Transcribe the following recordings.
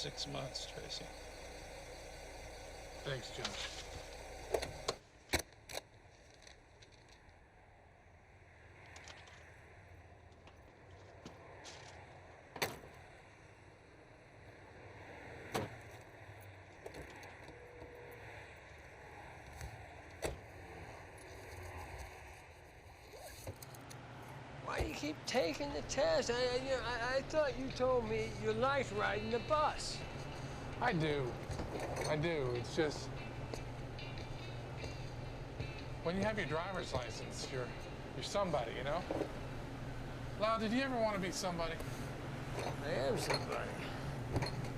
6 months, Tracy. Thanks, Josh. Why do you keep taking the test? I thought you told me you liked riding the bus. I do. It's just... when you have your driver's license, you're somebody, you know? Lau, did you ever want to be somebody? I am somebody.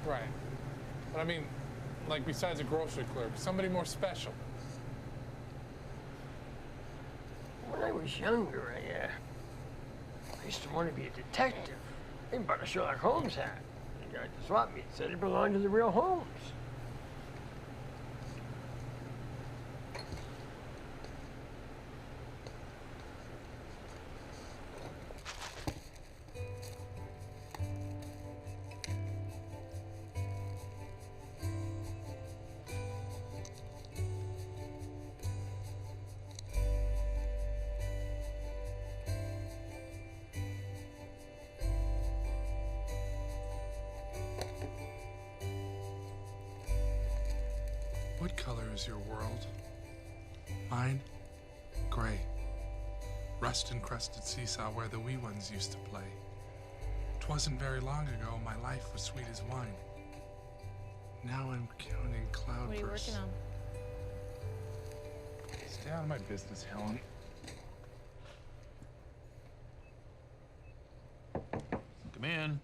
Right. But I mean, like besides a grocery clerk, somebody more special. When I was younger, I used to want to be a detective. I even bought a Sherlock Holmes hat. The guy at the swap meet said it belonged to the real Holmes. What color is your world? Mine? Gray. Rust-encrusted seesaw where the wee ones used to play. 'Twasn't very long ago my life was sweet as wine. Now I'm counting cloudbursts. What are you working on? Stay out of my business, Helen. Come in.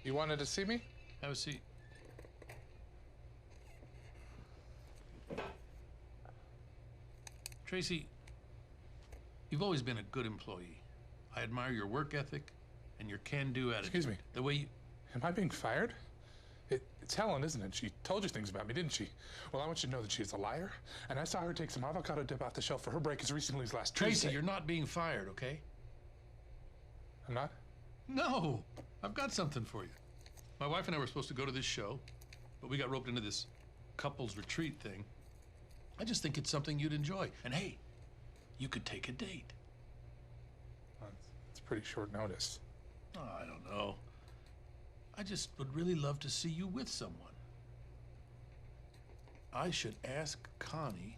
You wanted to see me? Have a seat. Tracy, you've always been a good employee. I admire your work ethic and your can-do attitude. Excuse me. The way you... Am I being fired? It's Helen, isn't it? She told you things about me, didn't she? Well, I want you to know that she's a liar, and I saw her take some avocado dip off the shelf for her break as recently as last Tracy, Tuesday. you're not being fired, okay? I'm not? No, I've got something for you. My wife and I were supposed to go to this show, but we got roped into this couples retreat thing. I just think it's something you'd enjoy. And hey, you could take a date. Well, it's pretty short notice. Oh, I don't know. I just would really love to see you with someone. I should ask Connie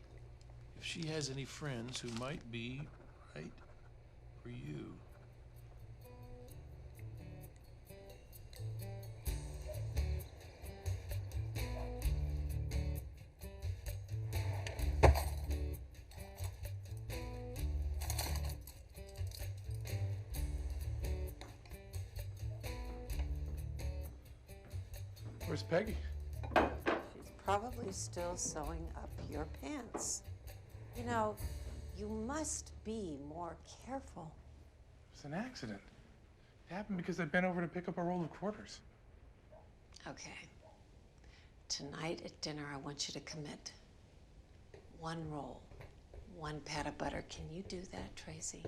if she has any friends who might be right for you. Where's Peggy? She's probably still sewing up your pants. You know, you must be more careful. It was an accident. It happened because I bent over to pick up a roll of quarters. Okay. Tonight at dinner, I want you to commit. 1 roll, 1 pat of butter. Can you do that, Tracy?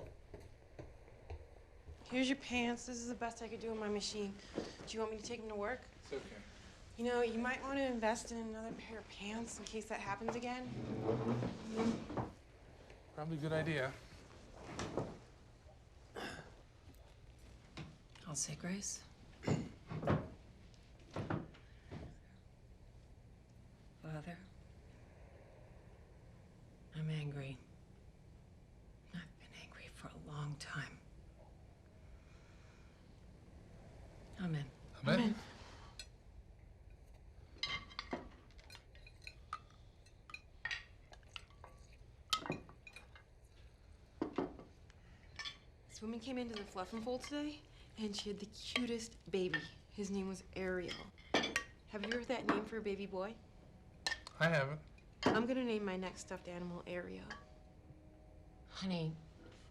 Here's your pants. This is the best I could do on my machine. Do you want me to take them to work? It's okay. You know, you might want to invest in another pair of pants in case that happens again. Probably a good idea. I'll say grace. Father, I'm angry. I've been angry for a long time. Amen. Amen. Amen. This woman came into the fluff and fold today, and she had the cutest baby. His name was Ariel. Have you heard that name for a baby boy? I haven't. I'm gonna name my next stuffed animal Ariel. Honey,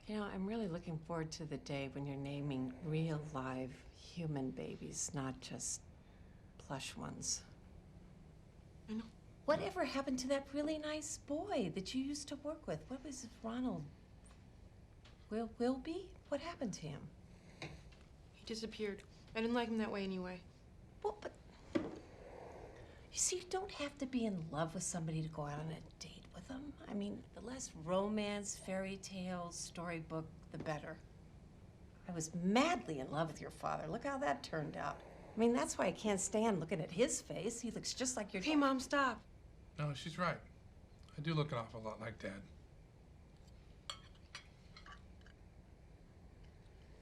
you know, I'm really looking forward to the day when you're naming real, live, human babies, not just plush ones. I know. Whatever happened to that really nice boy that you used to work with? What was it, Ronald? Wilby? What happened to him? He disappeared. I didn't like him that way anyway. Well, but you see, you don't have to be in love with somebody to go out on a date with them. I mean, the less romance, fairy tales, storybook, the better. I was madly in love with your father. Look how that turned out. I mean, that's why I can't stand looking at his face. He looks just like your Hey, Mom, stop. No, she's right. I do look an awful lot like Dad.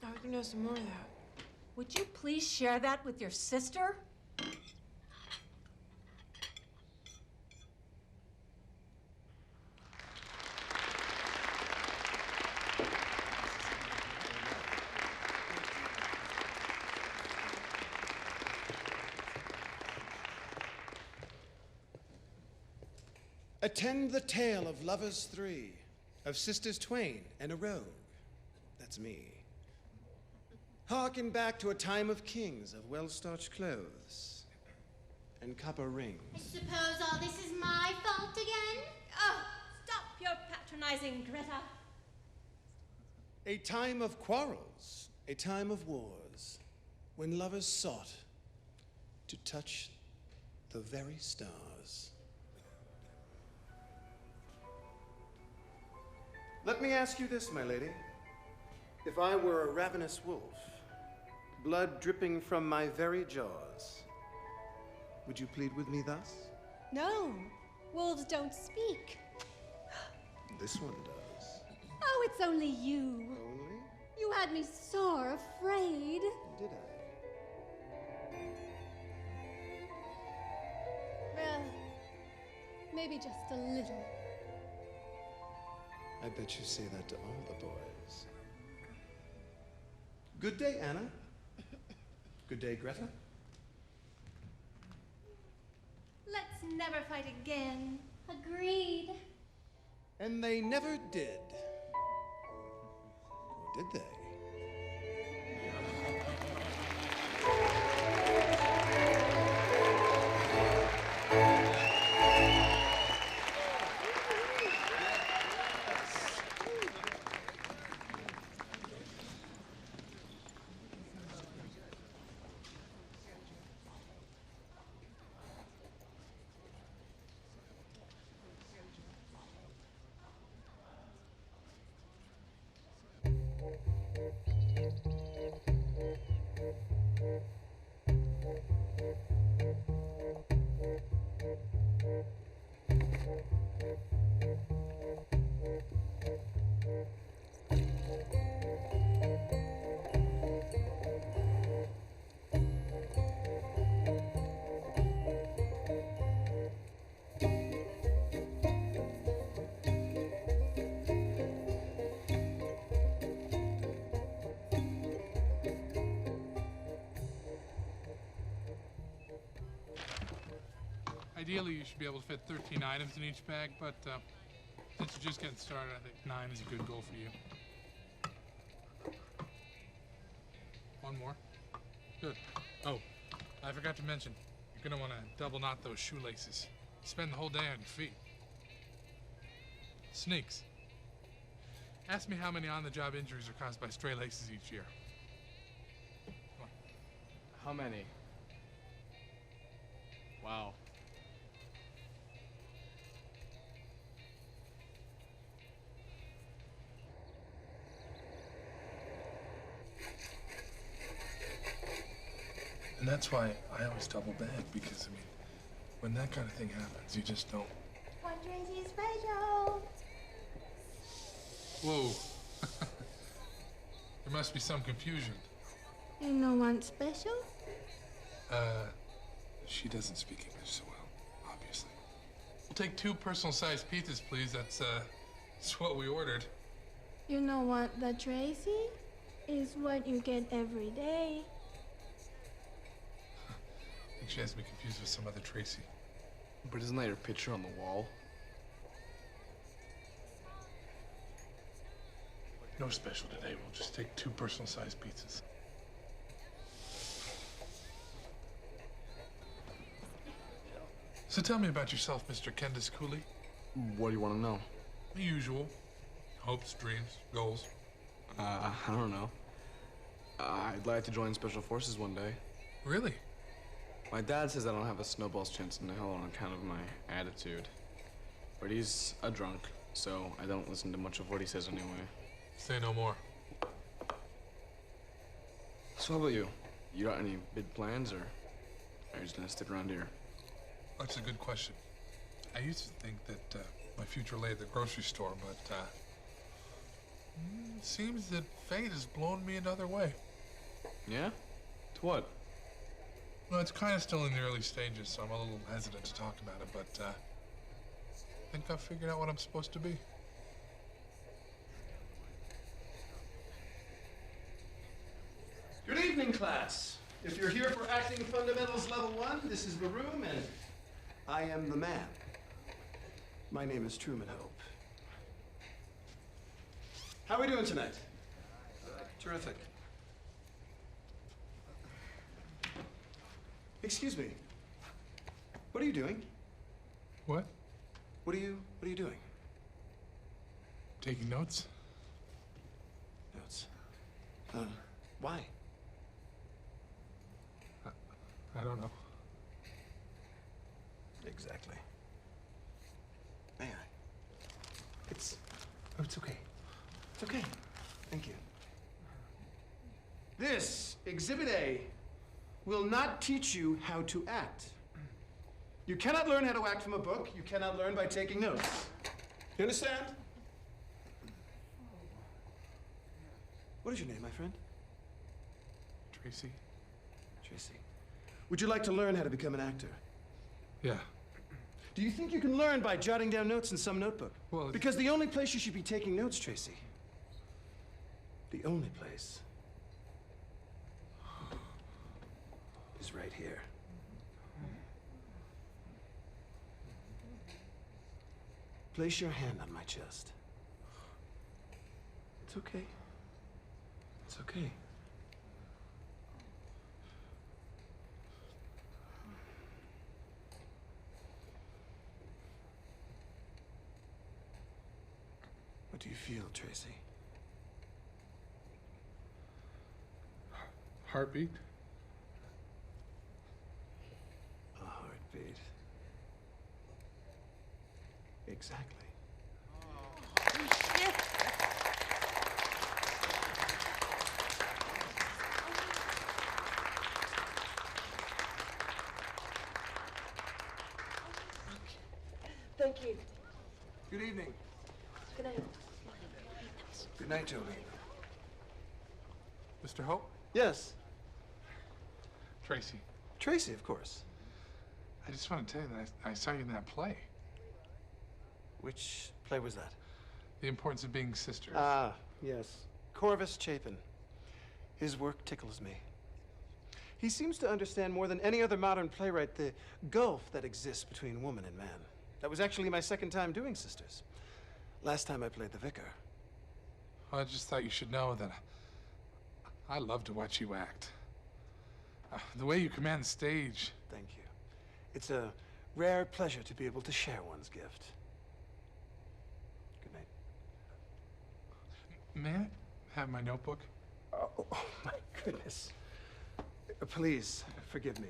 I was gonna have some more of that. Would you please share that with your sister? Attend the tale of lovers three, of sisters twain and a rogue. That's me. Harken back to a time of kings, of well-starched clothes and copper rings. I suppose all this is my fault again? Oh, stop your patronizing, Greta. A time of quarrels, a time of wars, when lovers sought to touch the very stars. Let me ask you this, my lady. If I were a ravenous wolf, blood dripping from my very jaws, would you plead with me thus? No, wolves don't speak. This one does. Oh, it's only you. Only? You had me sore afraid. Did I? Well, maybe just a little. I bet you say that to all the boys. Good day, Anna. Good day, Greta. Let's never fight again. Agreed. And they never did. Or did they? Ideally, you should be able to fit 13 items in each bag, but since you're just getting started, I think 9 is a good goal for you. One more. Good. Oh, I forgot to mention, you're gonna want to double knot those shoelaces. Spend the whole day on your feet. Sneaks. Ask me how many on-the-job injuries are caused by stray laces each year. Come on. How many? Wow. And that's why I always double bag, because, I mean, when that kind of thing happens, you just don't. One Tracy special. Whoa. There must be some confusion. You know one special? She doesn't speak English so well, obviously. We'll take 2 personal-sized pizzas, please. That's what we ordered. You know what, the Tracy is what you get every day. I think she has me confused with some other Tracy. But isn't that your picture on the wall? No special today. We'll just take 2 personal-sized pizzas. So tell me about yourself, Mr. Candace Cooley. What do you want to know? The usual. Hopes, dreams, goals. I don't know. I'd like to join Special Forces one day. Really? My dad says I don't have a snowball's chance in hell on account of my attitude. But he's a drunk, so I don't listen to much of what he says anyway. Say no more. So how about you? You got any big plans, or are you just gonna stick around here? That's a good question. I used to think that my future lay at the grocery store, but it seems that fate has blown me another way. Yeah? To what? Well, it's kind of still in the early stages, so I'm a little hesitant to talk about it, but I think I've figured out what I'm supposed to be. Good evening, class. If you're here for Acting Fundamentals Level 1, this is the room, and I am the man. My name is Truman Hope. How are we doing tonight? Terrific. Excuse me. What are you doing? What? What are you doing? Taking notes? Notes. Why? I don't know. Exactly. May I? It's okay. It's okay. Thank you. This, Exhibit A, will not teach you how to act. You cannot learn how to act from a book. You cannot learn by taking notes. You understand? What is your name, my friend? Tracy? Tracy. Would you like to learn how to become an actor? Yeah. Do you think you can learn by jotting down notes in some notebook? Well, because the only place you should be taking notes, Tracy, the only place is right here. Place your hand on my chest. It's okay. It's okay. What do you feel, Tracy? Heartbeat? A heartbeat. Exactly. Thank you. Good evening. Good night. Good night, Toby. Mr. Hope? Yes. Tracy. Tracy, of course. I just want to tell you that I saw you in that play. Which play was that? The Importance of Being Sisters. Ah, yes. Corvus Chapin. His work tickles me. He seems to understand more than any other modern playwright the gulf that exists between woman and man. That was actually my second time doing Sisters. Last time I played the vicar. I just thought you should know that I love to watch you act. The way you command the stage. Thank you. It's a rare pleasure to be able to share one's gift. Good night. May I have my notebook? Oh, my goodness. Please, forgive me.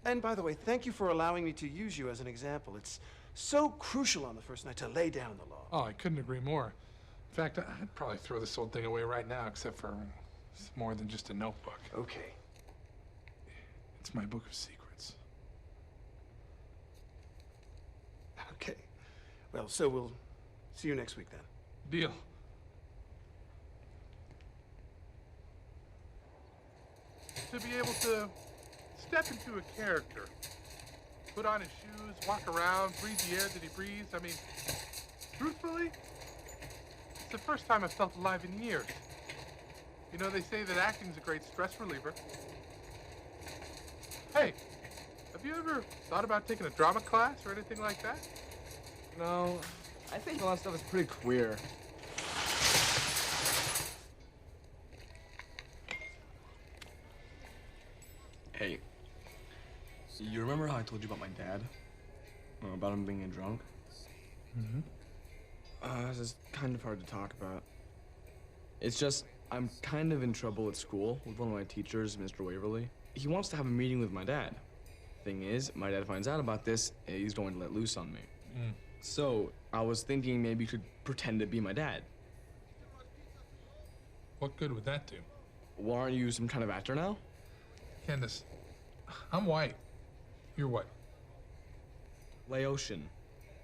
And by the way, thank you for allowing me to use you as an example. It's so crucial on the first night to lay down the law. Oh, I couldn't agree more. In fact, I'd probably throw this old thing away right now, except for it's more than just a notebook. Okay. It's my book of secrets. Okay. Well, so we'll see you next week then. Deal. To be able to step into a character, put on his shoes, walk around, breathe the air that he breathes. I mean, truthfully, it's the first time I've felt alive in years. You know, they say that acting's a great stress reliever. Hey, have you ever thought about taking a drama class or anything like that? No, I think all that stuff is pretty queer. Hey, you remember how I told you about my dad? About him being a drunk? Mm-hmm. This is kind of hard to talk about. It's just, I'm kind of in trouble at school with one of my teachers, Mr. Waverly. He wants to have a meeting with my dad. Thing is, my dad finds out about this, he's going to let loose on me. So, I was thinking maybe you could pretend to be my dad. What good would that do? Well, aren't you some kind of actor now? Candace, I'm white. You're what? Laotian.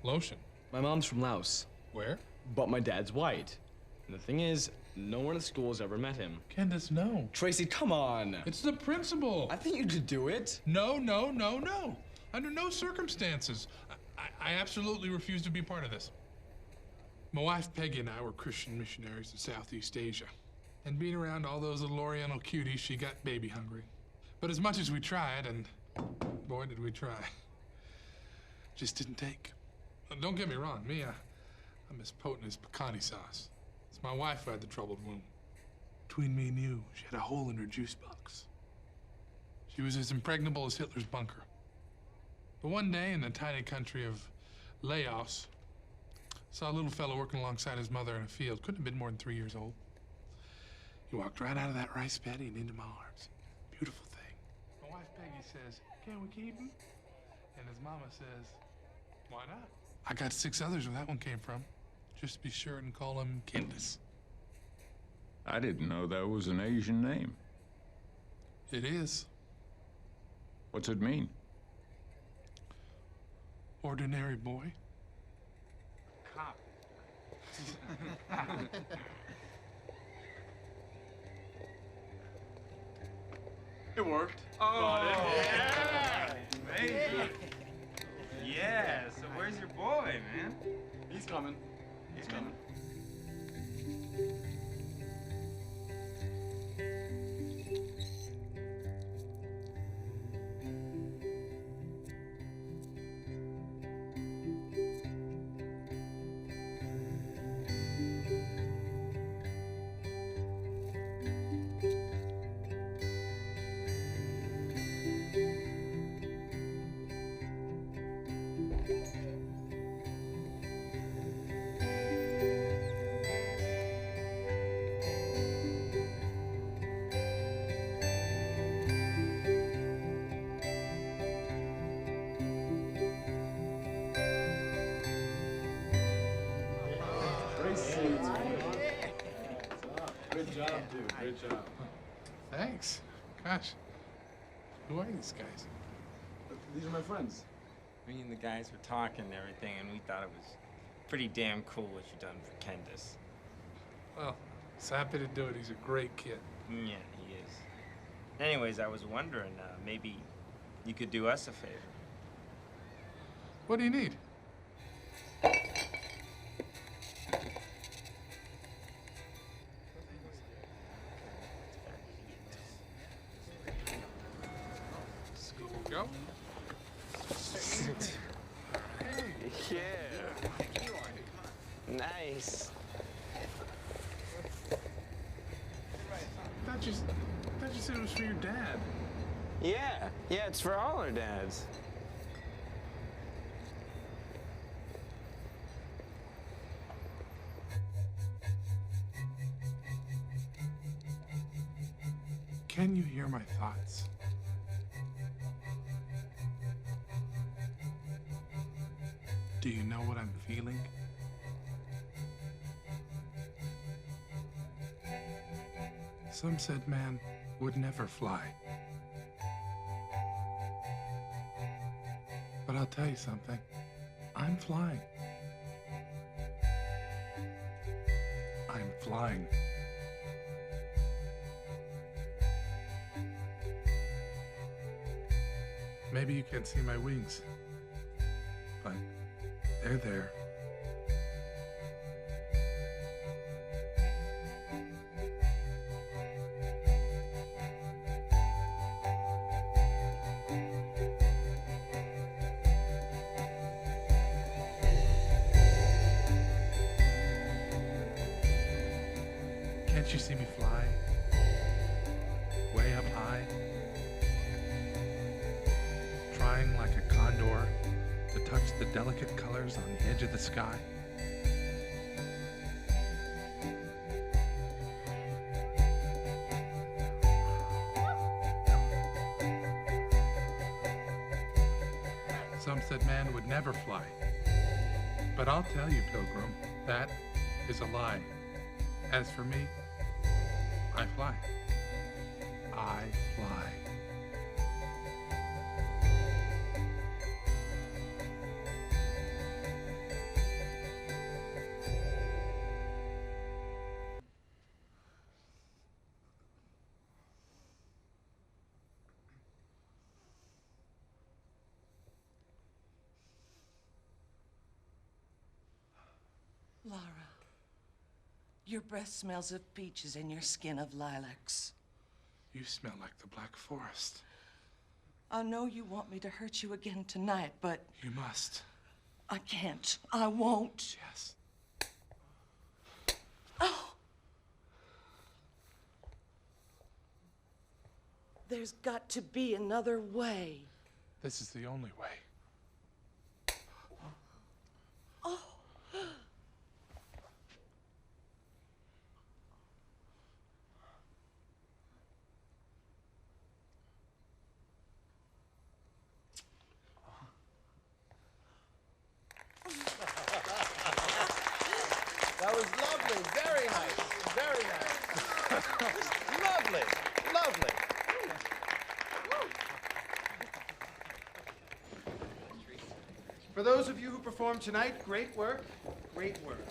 Lotion. My mom's from Laos, Where? but my dad's white. And the thing is, no one at school has ever met him. Candace, no. Tracy, come on. It's the principal. I think you could do it. No, no, no, no. Under no circumstances. I absolutely refuse to be part of this. My wife, Peggy, and I were Christian missionaries in Southeast Asia. And being around all those little Oriental cuties, she got baby hungry. But as much as we tried, and boy, did we try, just didn't take. Don't get me wrong, I'm as potent as pecani sauce. It's my wife who had the troubled womb. Between me and you, she had a hole in her juice box. She was as impregnable as Hitler's bunker. But one day in the tiny country of Laos, saw a little fellow working alongside his mother in a field. Couldn't have been more than 3 years old. He walked right out of that rice paddy and into my arms. Beautiful thing. My wife Peggy says, "Can we keep him?" And his mama says, "Why not?" I got 6 others where that one came from. Just to be sure and call him Candace. I didn't know that was an Asian name. It is. What's it mean? Ordinary boy. Cop. It worked. Oh, yeah! Baby. Yeah, so where's your boy, man? He's coming. He's coming. Good job, dude. Good job. Thanks. Gosh. Who are these guys? These are my friends. Me and the guys were talking and everything, and we thought it was pretty damn cool what you done for Candace. Well, he's happy to do it. He's a great kid. Yeah, he is. Anyways, I was wondering, maybe you could do us a favor. What do you need? Go. Yeah. Nice. I thought you said it was for your dad. Yeah, it's for all our dads. Can you hear my thoughts? Do you know what I'm feeling? Some said man would never fly. But I'll tell you something. I'm flying. I'm flying. Maybe you can't see my wings, but they're there. Can't you see me fly? Way up high? Trying like a condor to touch the delicate colors on the edge of the sky. man would never fly. But I'll tell you, Pilgrim, that is a lie. As for me, I fly. I fly. Laura, your breath smells of peaches and your skin of lilacs. You smell like the Black Forest. I know you want me to hurt you again tonight, but... You must. I can't. I won't. Yes. Oh! There's got to be another way. This is the only way. Oh! That was lovely. Very nice. Very nice. Lovely. Lovely. For those of you who performed tonight, great work. Great work.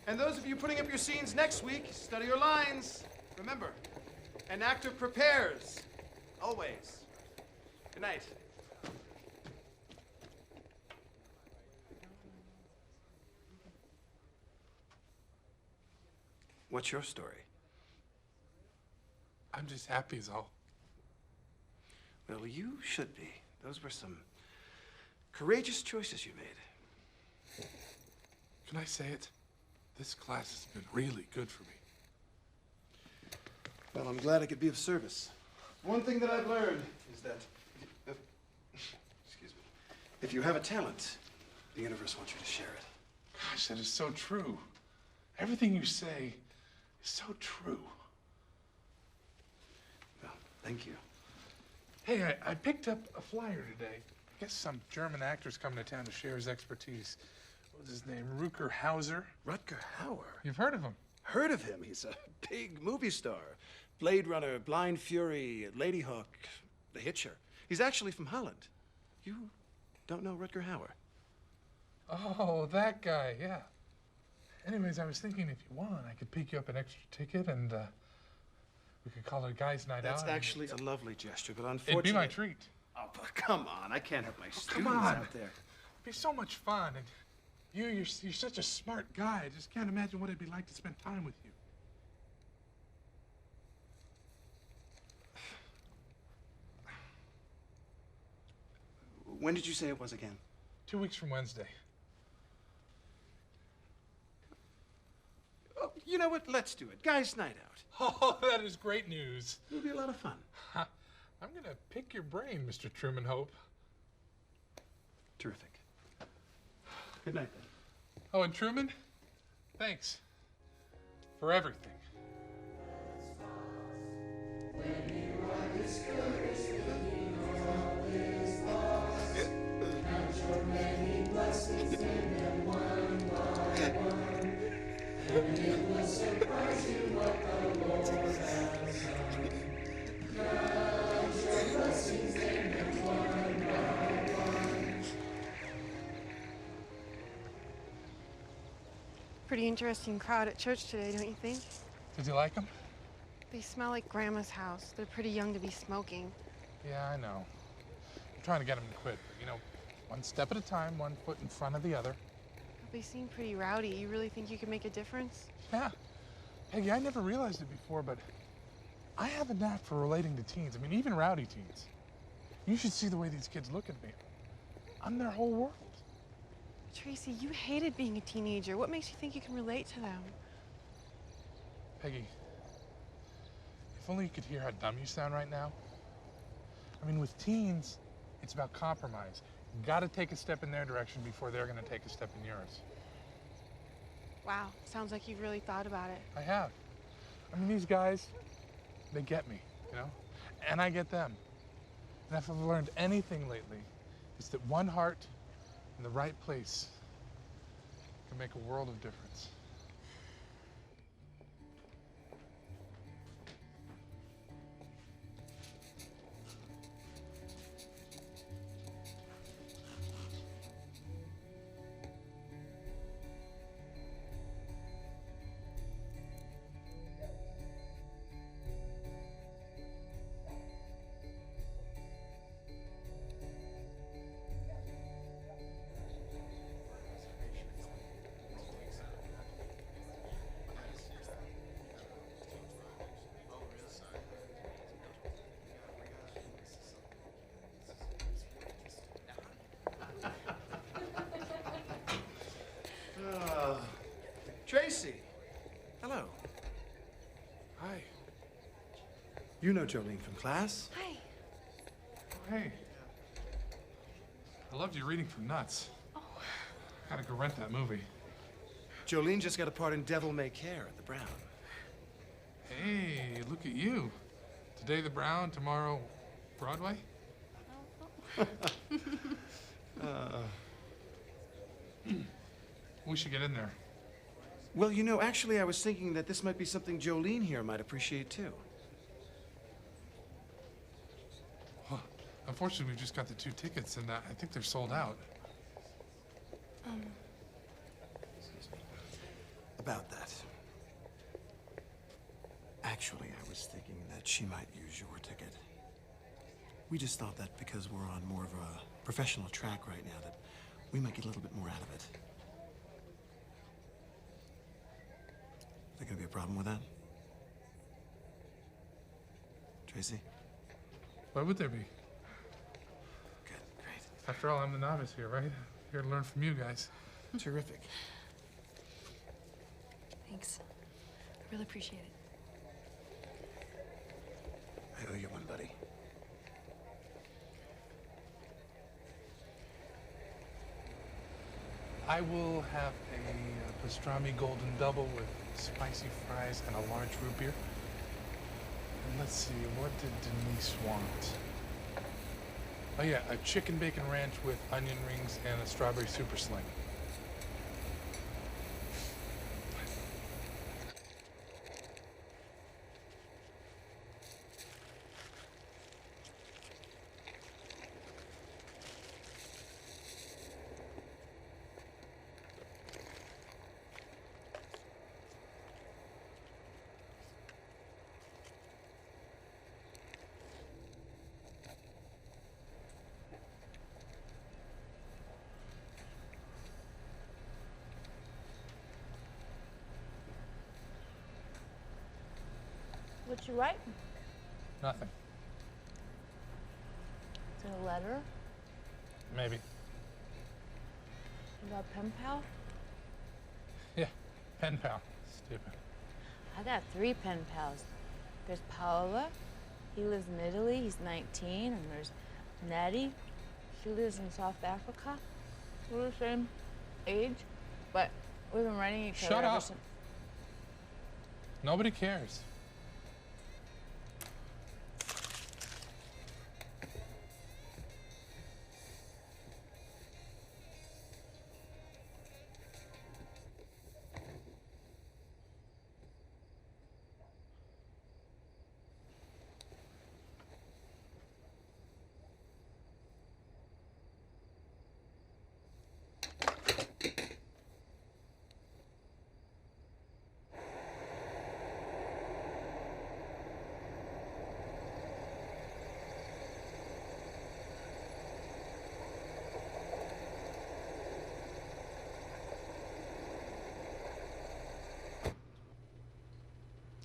And those of you putting up your scenes next week, study your lines. Remember, an actor prepares. Always. Good night. What's your story? I'm just happy as all. Well, you should be. Those were some courageous choices you made. Can I say it? This class has been really good for me. Well, I'm glad I could be of service. One thing that I've learned is that, excuse me, if you have a talent, the universe wants you to share it. Gosh, that is so true. Everything you say is so true. Well, thank you. Hey, I picked up a flyer today. I guess some German actor's coming to town to share his expertise. What was his name? Rutger Hauser? Rutger Hauer? You've heard of him? Heard of him. He's a big movie star. Blade Runner, Blind Fury, Lady Hawk, The Hitcher. He's actually from Holland. You don't know Rutger Hauer? Oh, that guy, yeah. Anyways, I was thinking if you want, I could pick you up an extra ticket and we could call it a guys' night out. That's actually a lovely gesture, but unfortunately... It'd be my treat. Oh, but come on. I can't have my students Come on. out there. It'd be so much fun. And you're such a smart guy. I just can't imagine what it'd be like to spend time with you. When did you say it was again? 2 weeks from Wednesday. Oh, you know what? Let's do it. Guys' night out. Oh, that is great news. It'll be a lot of fun. I'm gonna pick your brain, Mr. Truman Hope. Terrific. Good night, then. Oh, and Truman, thanks for everything. Pretty interesting crowd at church today, don't you think? Did you like them? They smell like Grandma's house. They're pretty young to be smoking. Yeah, I know. I'm trying to get them to quit, but you know, one step at a time, one foot in front of the other. They seem pretty rowdy. You really think you can make a difference? Yeah. Peggy, I never realized it before, but I have a knack for relating to teens. I mean, even rowdy teens. You should see the way these kids look at me. I'm their whole world. Tracy, you hated being a teenager. What makes you think you can relate to them? Peggy, if only you could hear how dumb you sound right now. I mean, with teens, it's about compromise. You gotta take a step in their direction before they're gonna take a step in yours. Wow, sounds like you've really thought about it. I have. I mean, these guys, they get me, you know? And I get them. And if I've learned anything lately, is that one heart in the right place can make a world of difference. Tracy. Hello. Hi. You know Jolene from class? Hi. Hey. I loved you reading from Nuts. Oh. Gotta go rent that movie. Jolene just got a part in Devil May Care at the Brown. Hey, look at you. Today the Brown, tomorrow Broadway? We should get in there. Well, you know, actually, I was thinking that this might be something Jolene here might appreciate, too. Well, unfortunately, we've just got the 2 tickets, and I think they're sold out. Excuse me. About that. Actually, I was thinking that she might use your ticket. We just thought that because we're on more of a professional track right now, that we might get a little bit more out of it. Is there gonna be a problem with that? Tracy? Why would there be? Good, great. After all, I'm the novice here, right? Here to learn from you guys. Terrific. Thanks. I really appreciate it. I owe you one, buddy. I will have a pastrami golden double with spicy fries and a large root beer. And let's see, what did Denise want? Oh yeah, a chicken bacon ranch with onion rings and a strawberry super sling. What you writing? Nothing. Is it a letter? Maybe. You got a pen pal? Yeah, pen pal. Stupid. I got 3 pen pals. There's Paola. He lives in Italy. He's 19. And there's Nettie. She lives in South Africa. We're the same age, but we've been writing each other Shut ever up. since. Nobody cares.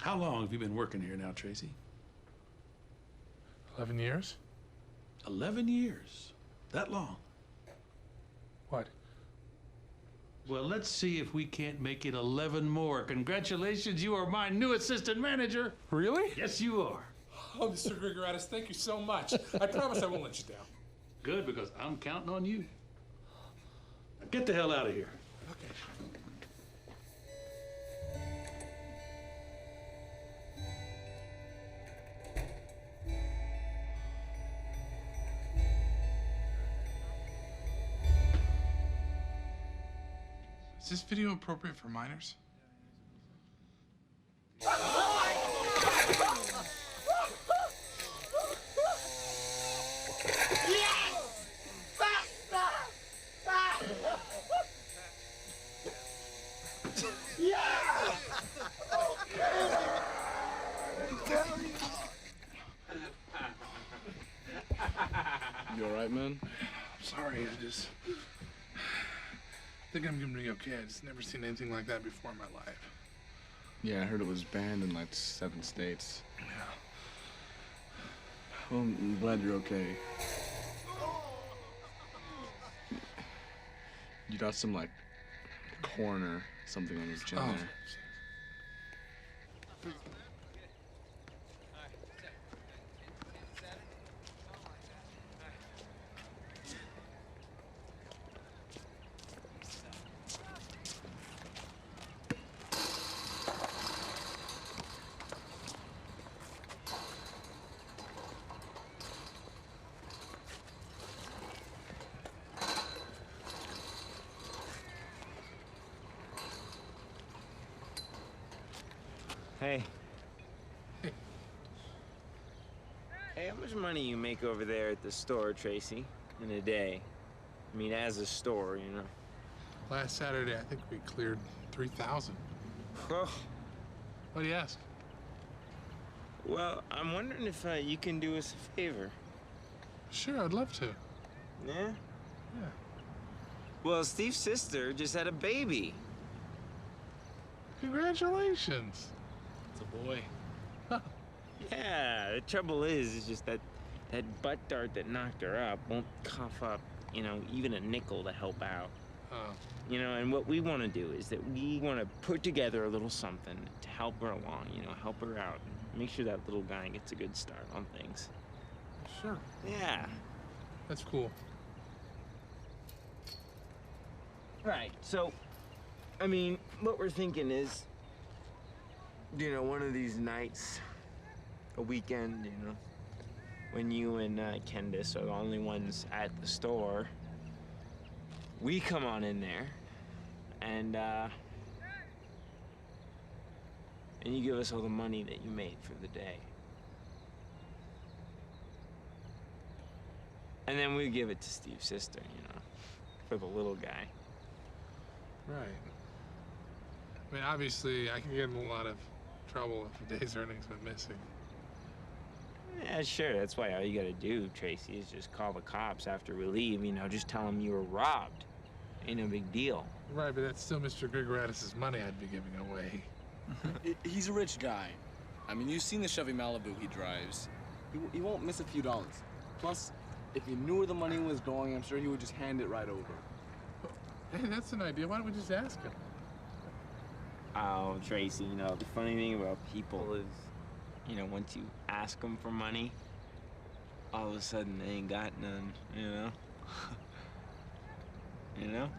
How long have you been working here now, Tracy? 11 years? 11 years? That long? What? Well, let's see if we can't make it 11 more. Congratulations, you are my new assistant manager. Really? Yes, you are. Oh, Mr. Grigoratis, thank you so much. I promise I won't let you down. Good, because I'm counting on you. Now get the hell out of here. Okay. Is this video appropriate for minors? You alright, man? I'm sorry, I think I'm gonna be okay. I just never seen anything like that before in my life. Yeah, I heard it was banned in like 7 states. Yeah. Well, I'm glad you're okay. You got some like corn or something on your chin there. Hey. Hey, how much money you make over there at the store, Tracy, in a day? I mean, as a store, you know. Last Saturday, I think we cleared 3,000. Oh. What do you ask? Well, I'm wondering if you can do us a favor. Sure, I'd love to. Yeah? Yeah. Well, Steve's sister just had a baby. Congratulations. It's a boy. Yeah, the trouble is just that butt dart that knocked her up won't cough up, you know, even a nickel to help out. Oh. You know, and what we want to do is that we want to put together a little something to help her along, you know, help her out. Make sure that little guy gets a good start on things. Sure. Yeah. That's cool. Right, so, I mean, what we're thinking is, you know, one of these nights, a weekend, you know, when you and Candace are the only ones at the store, we come on in there, and you give us all the money that you made for the day. And then we give it to Steve's sister, you know, for the little guy. Right. I mean, obviously, I can get in a lot of trouble if a day's earnings went missing. Yeah, sure. That's why all you gotta do, Tracy, is just call the cops after we leave. You know, just tell them you were robbed. Ain't no big deal. Right, but that's still Mr. Grigoratis' money I'd be giving away. He's a rich guy. I mean, you've seen the Chevy Malibu he drives. He won't miss a few dollars. Plus, if he knew where the money was going, I'm sure he would just hand it right over. Hey, that's an idea. Why don't we just ask him? Oh, Tracy, you know, the funny thing about people is, you know, once you ask them for money, all of a sudden they ain't got none, you know? You know?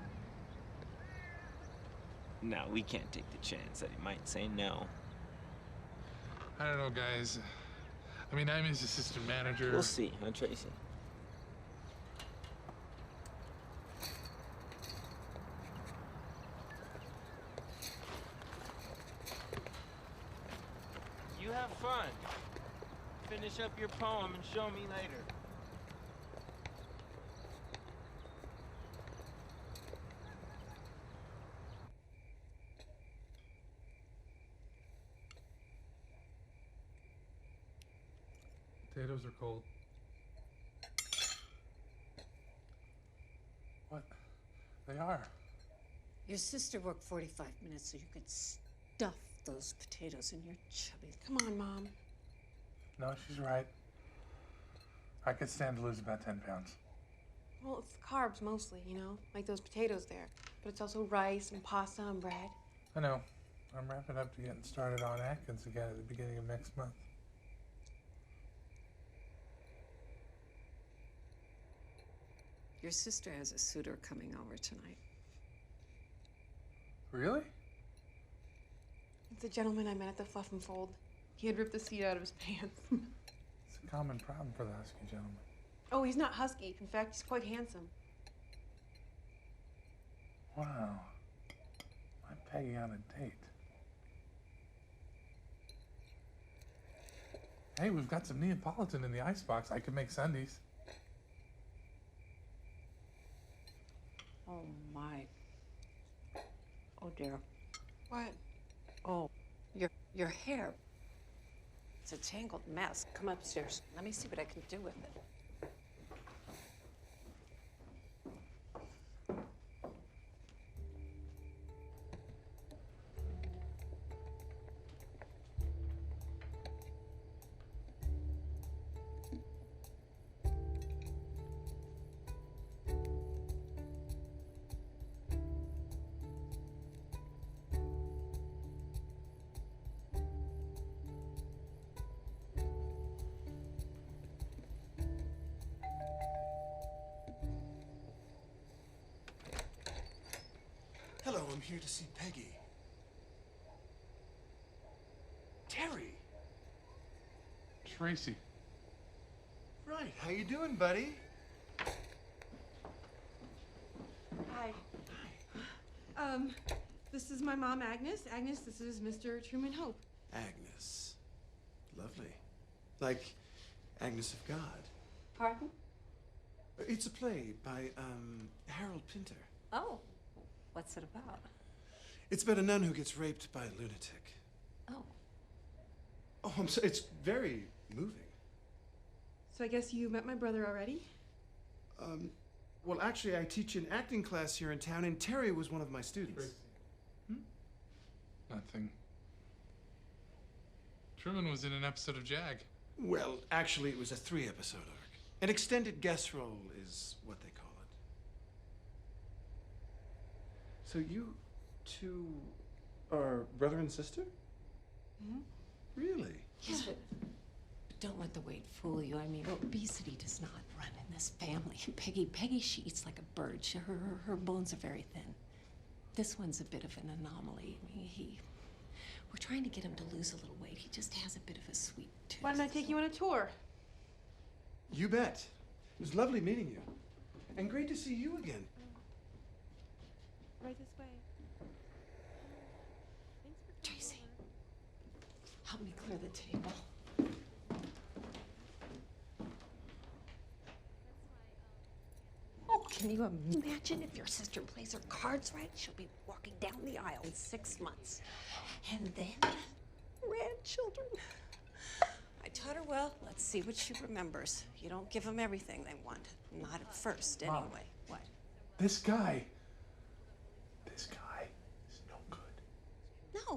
No, we can't take the chance that he might say no. I don't know, guys. I mean, I'm his assistant manager. We'll see, huh, Tracy? You have fun. Finish up your poem and show me later. Potatoes are cold. What? They are. Your sister worked 45 minutes so you could stuff those potatoes in your chubby... Come on, Mom. No, she's right. I could stand to lose about 10 pounds. Well, it's carbs mostly, you know, like those potatoes there. But it's also rice and pasta and bread. I know. I'm wrapping up to getting started on Atkins again at the beginning of next month. Your sister has a suitor coming over tonight. Really? It's a gentleman I met at the Fluff and Fold. He had ripped the seat out of his pants. It's a common problem for the husky gentleman. Oh, he's not husky. In fact, he's quite handsome. Wow. Peggy on a date. Hey, we've got some Neapolitan in the icebox. I could make sundaes. Oh, my. Oh, dear. What? Oh, your hair. It's a tangled mess. Come upstairs. Let me see what I can do with it. Hello, I'm here to see Peggy. Terry. Tracy. Right, how you doing, buddy? Hi. This is my mom, Agnes. Agnes, this is Mr. Truman Hope. Agnes. Lovely. Like Agnes of God. Pardon? It's a play by, Harold Pinter. Oh, what's it about? It's about a nun who gets raped by a lunatic. Oh. Oh, I'm sorry. It's very moving. So I guess you met my brother already? Well, actually, I teach an acting class here in town, and Terry was one of my students. Nothing. Truman was in an episode of Jag. Well, actually, it was a 3-episode arc. An extended guest role is what they call it. So you two are brother and sister? Mm-hmm. Really? Yes, but don't let the weight fool you. I mean, obesity does not run in this family. Peggy, she eats like a bird. Her bones are very thin. This one's a bit of an anomaly. I mean, we're trying to get him to lose a little weight. He just has a bit of a sweet tooth. Why don't I take you on a tour? You bet. It was lovely meeting you. And great to see you again. Right this way. Tracy, help me clear the table. Oh, can you imagine if your sister plays her cards right? She'll be walking down the aisle in 6 months. And then, grandchildren. I taught her well. Let's see what she remembers. You don't give them everything they want. Not at first, anyway. Mom. What? This guy is no good.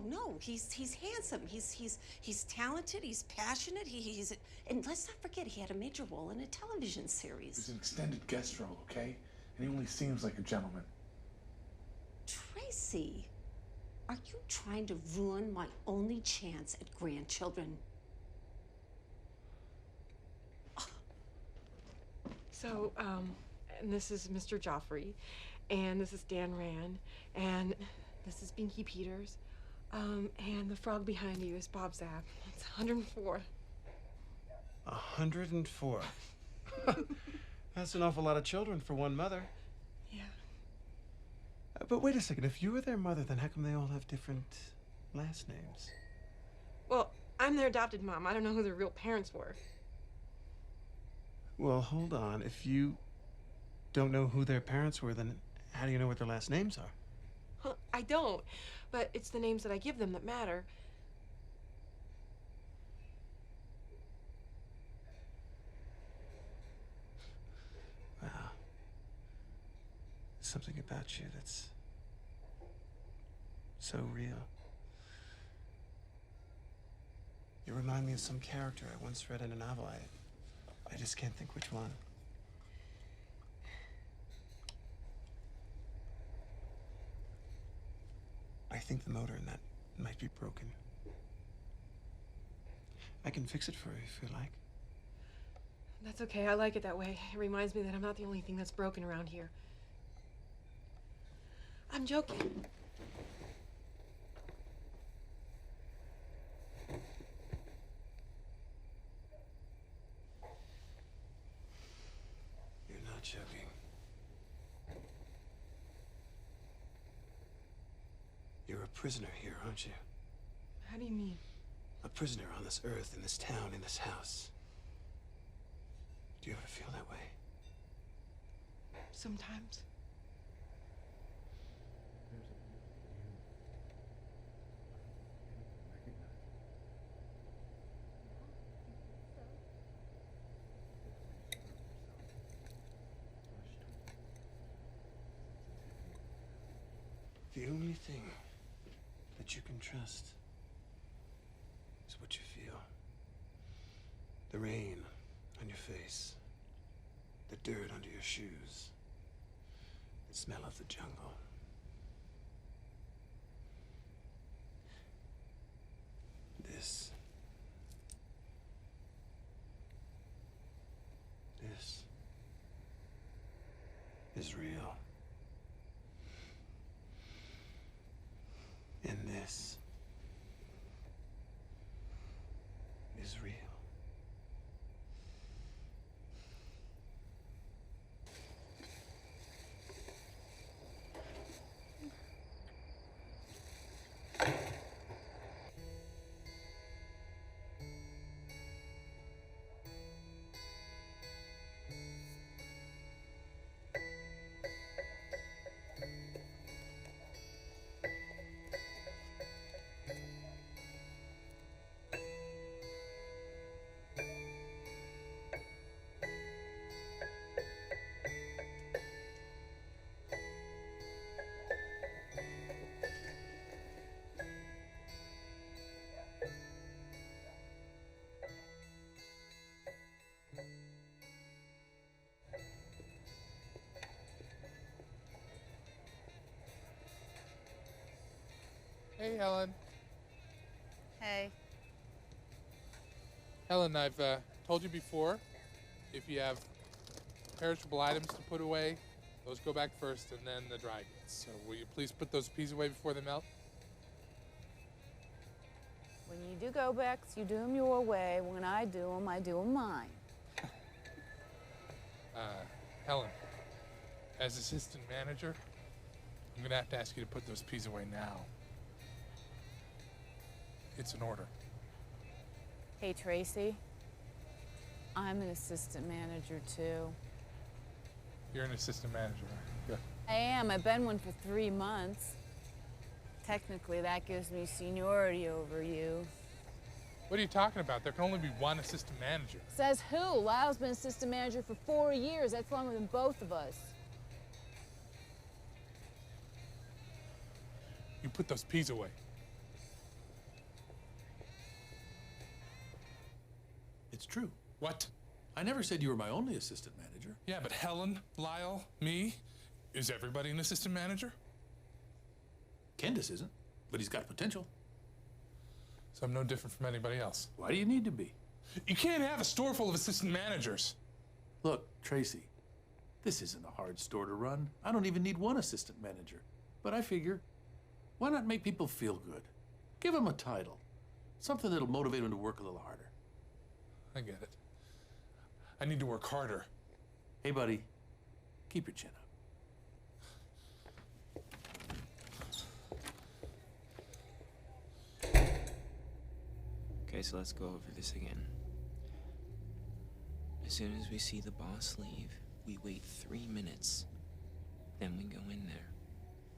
No, he's handsome. He's talented. He's passionate. And let's not forget he had a major role in a television series. He's an extended guest role, okay? And he only seems like a gentleman. Tracy, are you trying to ruin my only chance at grandchildren? So, and this is Mr. Joffrey, and this is Dan Rand, and this is Binky Peters, and the frog behind you is Bob Zapp. It's 104. 104. That's an awful lot of children for one mother. Yeah. But wait a second, if you were their mother, then how come they all have different last names? Well, I'm their adopted mom. I don't know who their real parents were. Well, hold on. If you don't know who their parents were, then how do you know what their last names are? Huh, I don't, but it's the names that I give them that matter. Wow. There's something about you that's so real. You remind me of some character I once read in a novel. I just can't think which one. I think the motor in that might be broken. I can fix it for you if you like. That's okay. I like it that way. It reminds me that I'm not the only thing that's broken around here. I'm joking. You're not joking. You're a prisoner here, aren't you? How do you mean? A prisoner on this earth, in this town, in this house. Do you ever feel that way? Sometimes. The only thing that you can trust is what you feel. The rain on your face, the dirt under your shoes, the smell of the jungle. This is real. And this is real. Hey, Helen. Hey. Helen, I've told you before, if you have perishable items to put away, those go back first and then the dry goods. So will you please put those peas away before they melt? When you do go backs, you do them your way. When I do them mine. Helen, as assistant manager, I'm gonna have to ask you to put those peas away now. It's an order. Hey, Tracy. I'm an assistant manager, too. You're an assistant manager, right? I am. I've been one for 3 months. Technically, that gives me seniority over you. What are you talking about? There can only be one assistant manager. Says who? Lyle's been assistant manager for 4 years. That's longer than both of us. You put those peas away. It's true. What? I never said you were my only assistant manager. Yeah, but Helen, Lyle, me, is everybody an assistant manager? Candace isn't, but he's got potential. So I'm no different from anybody else. Why do you need to be? You can't have a store full of assistant managers. Look, Tracy, this isn't a hard store to run. I don't even need one assistant manager. But I figure, why not make people feel good? Give them a title. Something that'll motivate them to work a little harder. I get it. I need to work harder. Hey, buddy, keep your chin up. Okay, so let's go over this again. As soon as we see the boss leave, we wait 3 minutes. Then we go in there.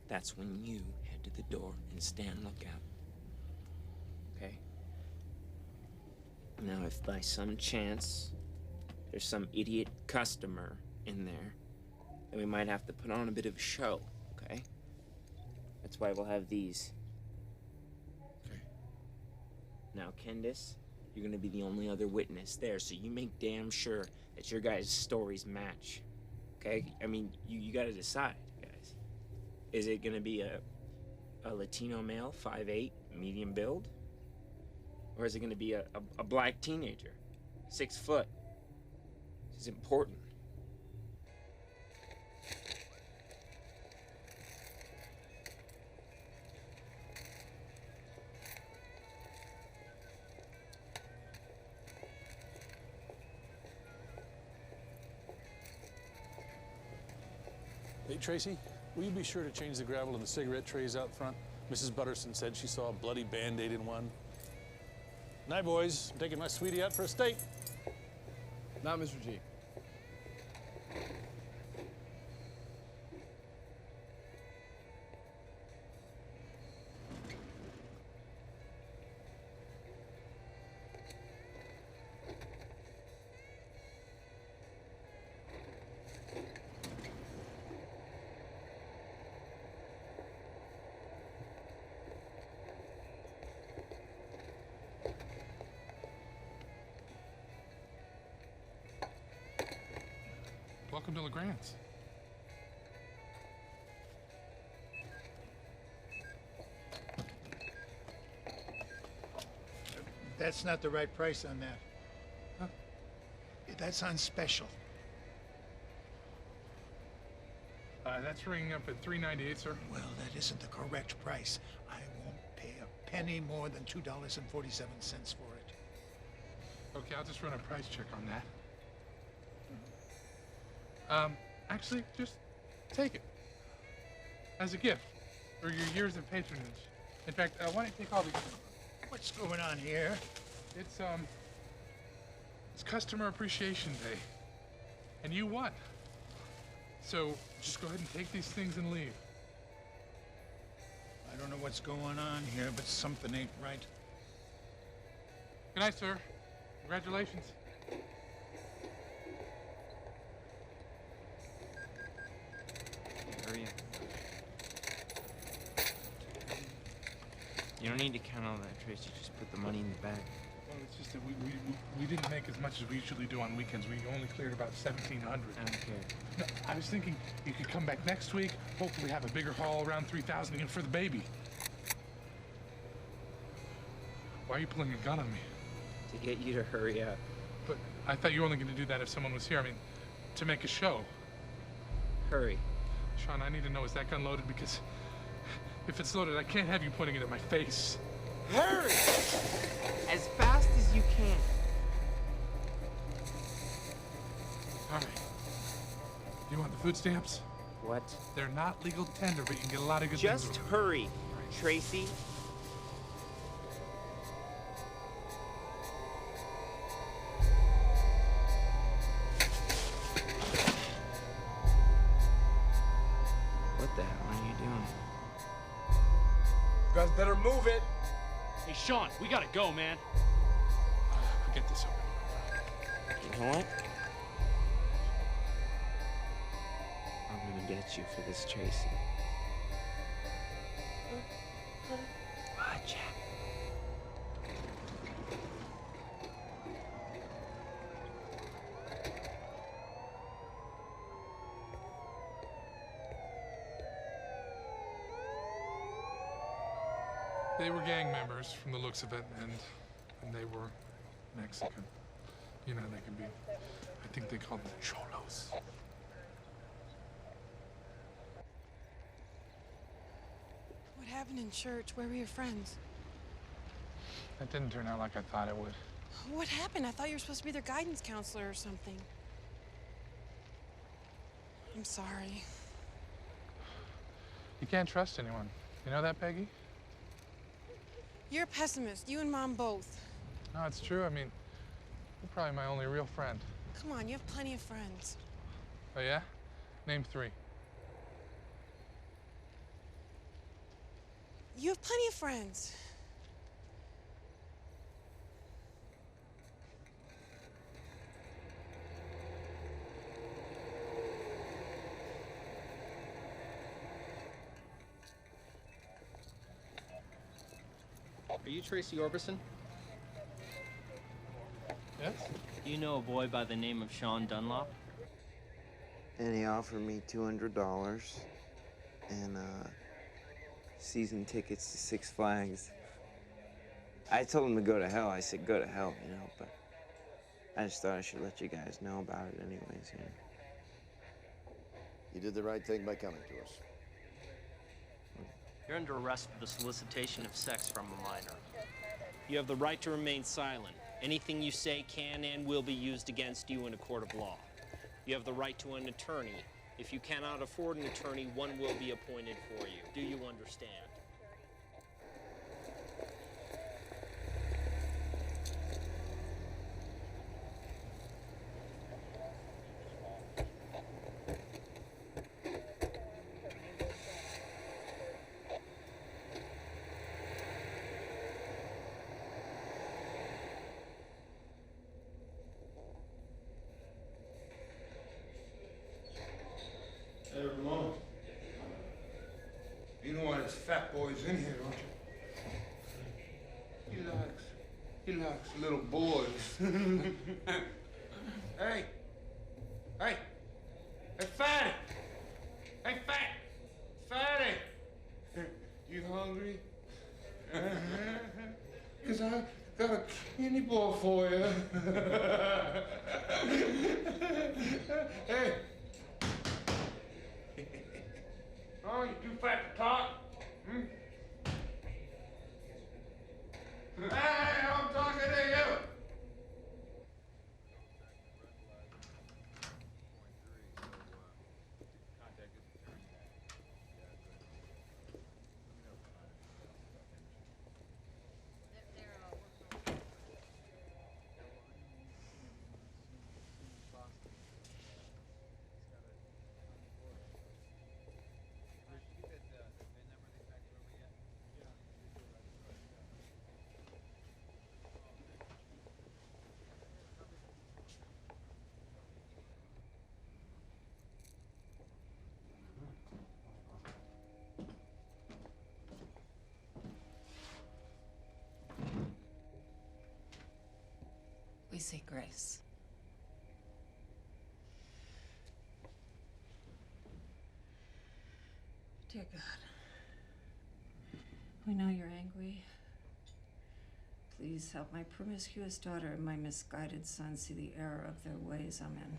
That's when you head to the door and stand lookout. Okay? Now, if by some chance there's some idiot customer in there, then we might have to put on a bit of a show, okay? That's why we'll have these. Okay. Now, Candace, you're gonna be the only other witness there, so you make damn sure that your guys' stories match, okay? I mean, you gotta decide, guys. Is it gonna be a Latino male, 5'8", medium build? Or is it gonna be a black teenager, 6 foot? This is important. Hey, Tracy, will you be sure to change the gravel in the cigarette trays out front? Mrs. Butterson said she saw a bloody Band-Aid in one. Night, boys. I'm taking my sweetie out for a steak. Not Mr. G. Welcome to LeGrand's. That's not the right price on that. Huh? That's on special. That's ringing up at $3.98, sir. Well, that isn't the correct price. I won't pay a penny more than $2.47 for it. Okay, I'll just run a price check on that. Actually, just take it. As a gift for your years of patronage. In fact, why don't you take all these? What's going on here? It's Customer Appreciation Day. And you won. So, just go ahead and take these things and leave. I don't know what's going on here, but something ain't right. Good night, sir. Congratulations. Hurry up. You don't need to count all that, Tracy. Just put the money in the bag. Well, it's just that we didn't make as much as we usually do on weekends. We only cleared about 1,700. I don't care. No, I was thinking you could come back next week, hopefully have a bigger haul around 3,000 again for the baby. Why are you pulling a gun on me? To get you to hurry up. But I thought you were only going to do that if someone was here. I mean, to make a show. Hurry. Sean, I need to know, is that gun loaded? Because if it's loaded, I can't have you pointing it at my face. Hurry! As fast as you can. All right. Do you want the food stamps? What? They're not legal tender, but you can get a lot of good Just things. hurry, Tracy. What the hell are you doing? You guys better move it. Hey, Sean, we gotta go, man. Get this over. You know what? I'm gonna get you for this, Tracy. Watch out. They were gang members from the looks of it, and they were Mexican. You know, they can be, I think they call them cholos. What happened in church? Where were your friends? That didn't turn out like I thought it would. What happened? I thought you were supposed to be their guidance counselor or something. I'm sorry. You can't trust anyone. You know that, Peggy? You're a pessimist. You and Mom both. No, it's true. I mean, you're probably my only real friend. Come on, you have plenty of friends. Oh, yeah? Name 3. You have plenty of friends. Are you Tracy Orbison? Yes? Do you know a boy by the name of Sean Dunlop? And he offered me $200 and season tickets to Six Flags. I told him to go to hell. I said, go to hell, you know, but I just thought I should let you guys know about it anyways, you know. You did the right thing by coming to us. You're under arrest for the solicitation of sex from a minor. You have the right to remain silent. Anything you say can and will be used against you in a court of law. You have the right to an attorney. If you cannot afford an attorney, one will be appointed for you. Do you understand? You know why this fat boy's in here, don't you? He likes little boys. Hey! Hey! Hey, fatty! Hey, fatty! You hungry? Cause I got a candy bar for you. Hey! Oh, you too fat to talk? Hmm? Hey, I'm talking to you! We say grace. Dear God, we know you're angry. Please help my promiscuous daughter and my misguided son see the error of their ways. Amen.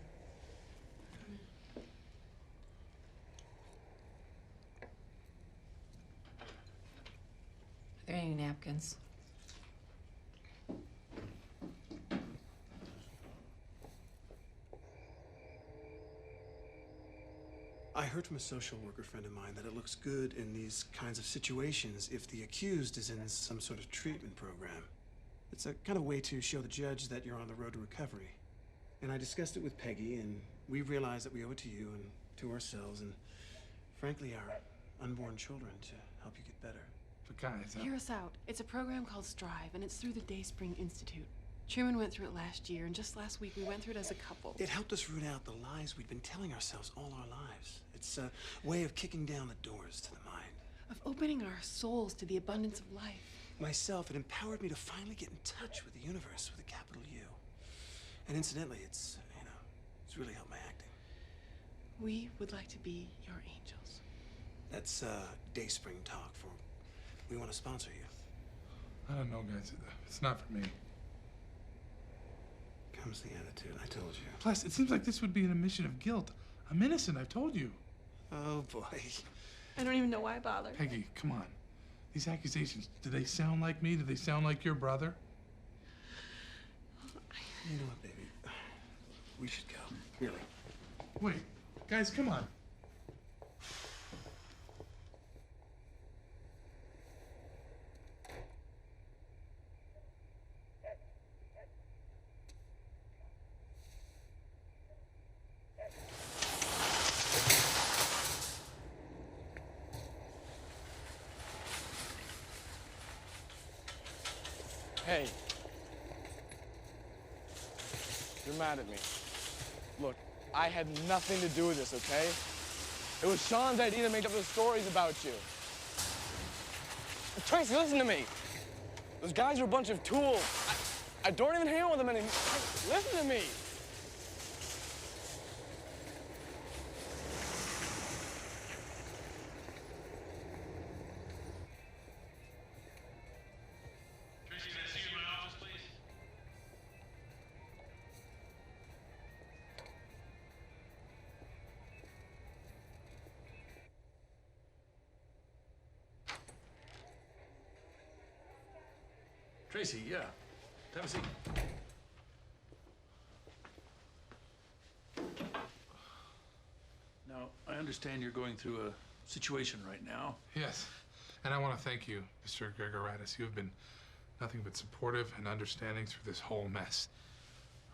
Are there any napkins? I heard from a social worker friend of mine that it looks good in these kinds of situations if the accused is in some sort of treatment program. It's a kind of way to show the judge that you're on the road to recovery. And I discussed it with Peggy, and we realized that we owe it to you and to ourselves and, frankly, our unborn children to help you get better. But guys, Hear us out. It's a program called Strive, and it's through the Dayspring Institute. Truman went through it last year, and just last week we went through it as a couple. It helped us root out the lies we'd been telling ourselves all our lives. It's a way of kicking down the doors to the mind. Of opening our souls to the abundance of life. Myself, it empowered me to finally get in touch with the universe with a capital U. And incidentally, it's really helped my acting. We would like to be your angels. That's Dayspring talk for we want to sponsor you. I don't know, guys. It's not for me. Comes the attitude, I told you. Plus, it seems like this would be an admission of guilt. I'm innocent, I've told you. Oh, boy. I don't even know why I bothered. Peggy, come on. These accusations, do they sound like me? Do they sound like your brother? You know what, baby? We should go. Really. Wait, guys, come on. Hey. You're mad at me. Look, I had nothing to do with this, okay? It was Sean's idea to make up those stories about you. Tracy, listen to me. Those guys are a bunch of tools. I don't even hang out with them anymore. Listen to me. Tracy, yeah. Have a seat. Now, I understand you're going through a situation right now. Yes. And I want to thank you, Mr. Gregoratis. You have been nothing but supportive and understanding through this whole mess.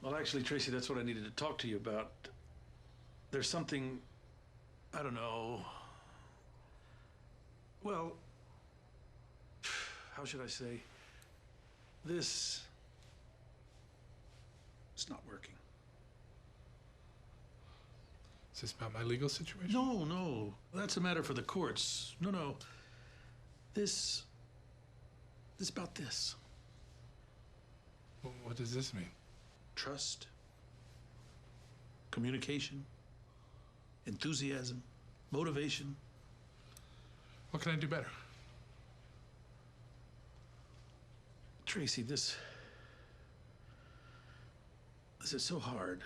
Well, actually, Tracy, that's what I needed to talk to you about. There's something, I don't know. Well, how should I say? It's not working. Is this about my legal situation? No, no. That's a matter for the courts. No, no. This about this. What does this mean? Trust, communication, enthusiasm, motivation. What can I do better? Tracy, this is so hard.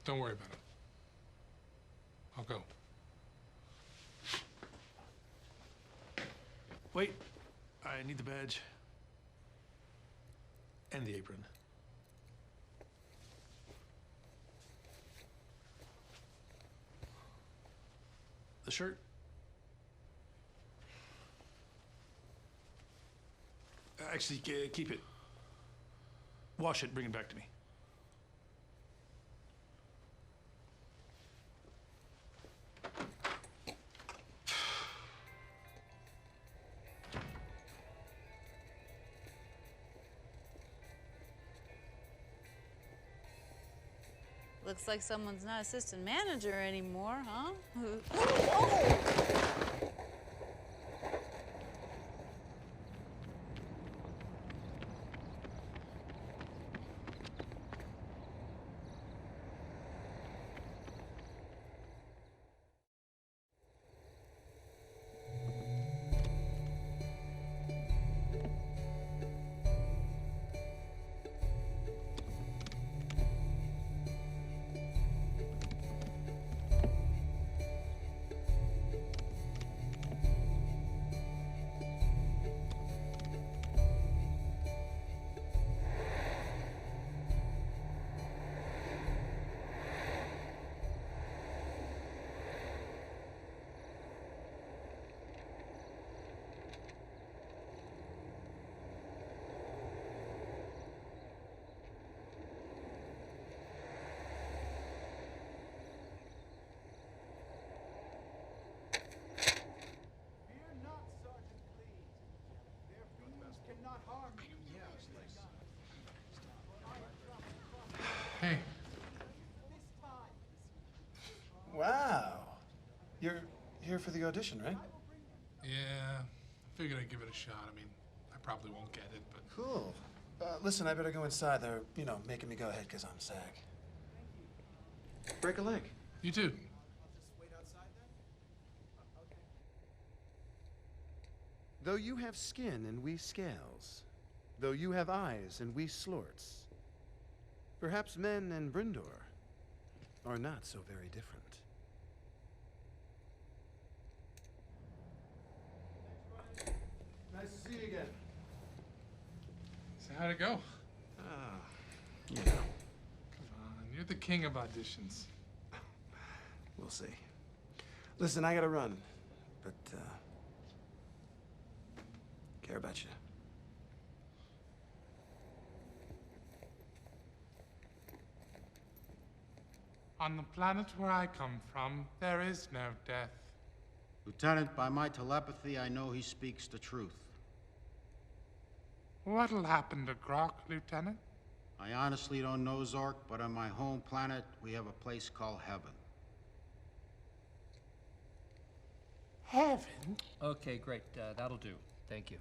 Don't worry about it. I'll go. Wait, I need the badge. And the apron. The shirt. Actually, keep it. Wash it, bring it back to me. Looks like someone's not assistant manager anymore, huh? Hey. Wow. You're here for the audition, right? Yeah, figured I'd give it a shot. I mean, I probably won't get it, but... Cool. Listen, I better go inside. They're, making me go ahead because I'm SAG. Break a leg. You too. Though you have skin and we scales, though you have eyes and we slorts, perhaps men and Brindor are not so very different. Nice to see you again. So how'd it go? You know. Come on, you're the king of auditions. We'll see. Listen, I gotta run, but, care about you. On the planet where I come from, there is no death. Lieutenant, by my telepathy, I know he speaks the truth. What'll happen to Grok, Lieutenant? I honestly don't know, Zork, but on my home planet, we have a place called Heaven. Heaven? Okay, great. That'll do. Thank you.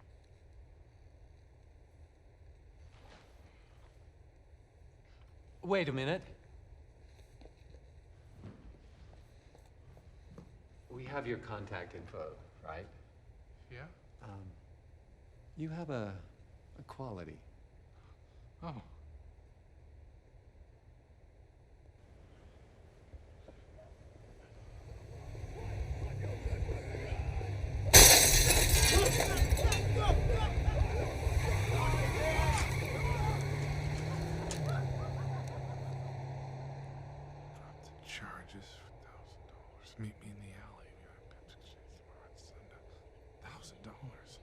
Wait a minute. We have your contact info, right? Yeah? You have a quality. Oh. Charges for $1,000. Meet me in the alley. $1,000.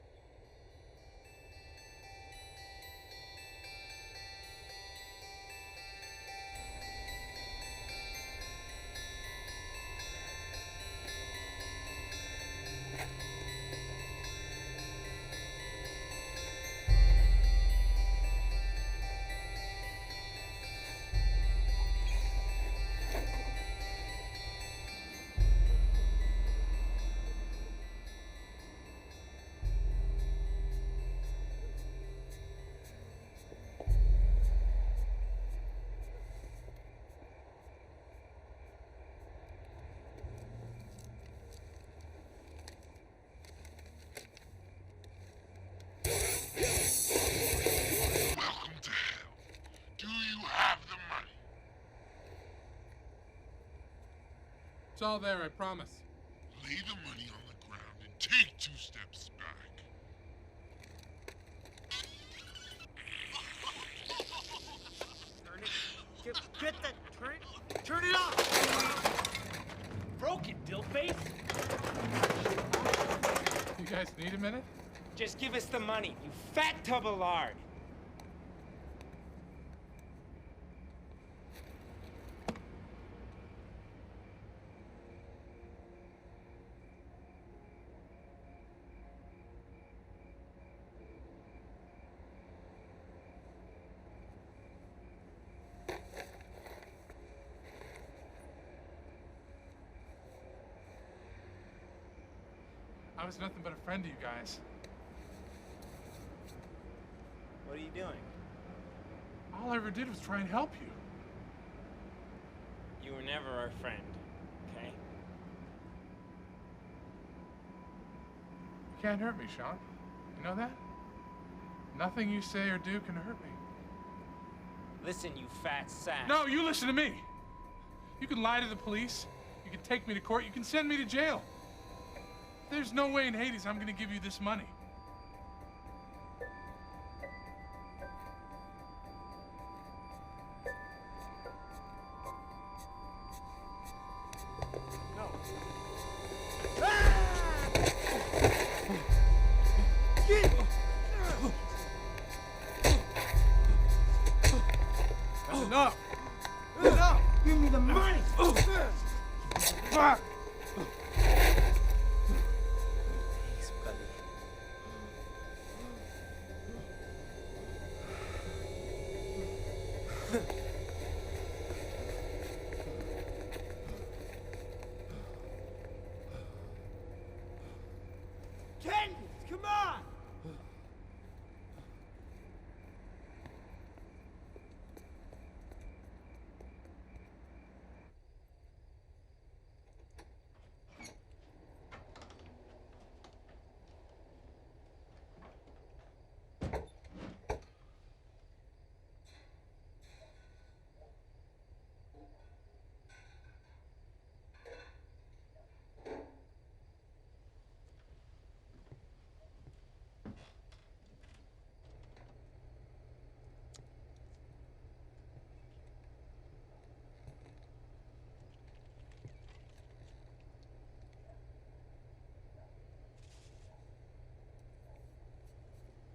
all there, I promise. Lay the money on the ground and take 2 steps back. Turn it. Get that. Turn it off. Broke it, dillface. You guys need a minute? Just give us the money, you fat tub of lard. I was nothing but a friend to you guys. What are you doing? All I ever did was try and help you. You were never our friend, okay? You can't hurt me, Sean. You know that? Nothing you say or do can hurt me. Listen, you fat sack. No, you listen to me. You can lie to the police. You can take me to court. You can send me to jail. There's no way in Hades I'm gonna give you this money. No. That's enough. Enough! Give me the money! Fuck! Thanks, buddy. Ken, come on!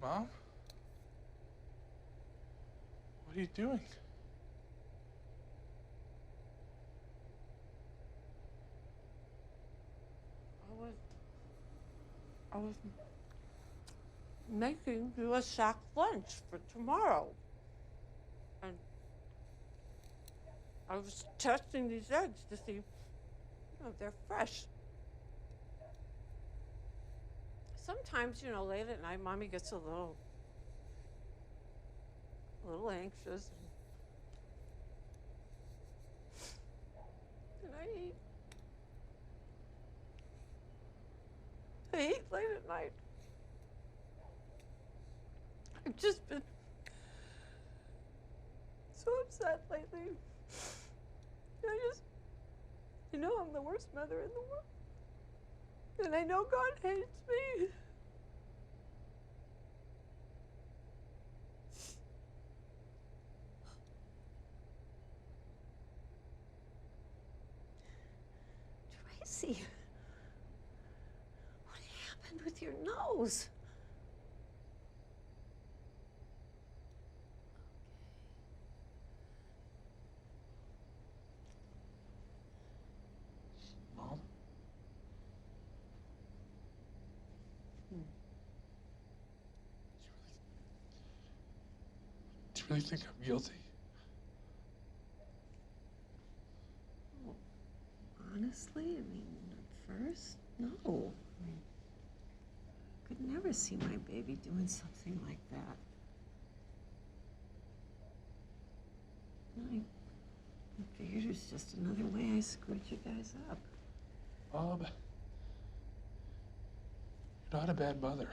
Mom? What are you doing? I was making you a sack lunch for tomorrow. And I was testing these eggs to see, they're fresh. Sometimes, late at night, Mommy gets a little anxious. And I eat late at night. I've just been so upset lately. I'm the worst mother in the world. And I know God hates me. Tracy, what happened with your nose? Mom? Do you really think I'm guilty? Honestly, at first, no. I could never see my baby doing something like that. I figured it was just another way I screwed you guys up. Mom, you're not a bad mother.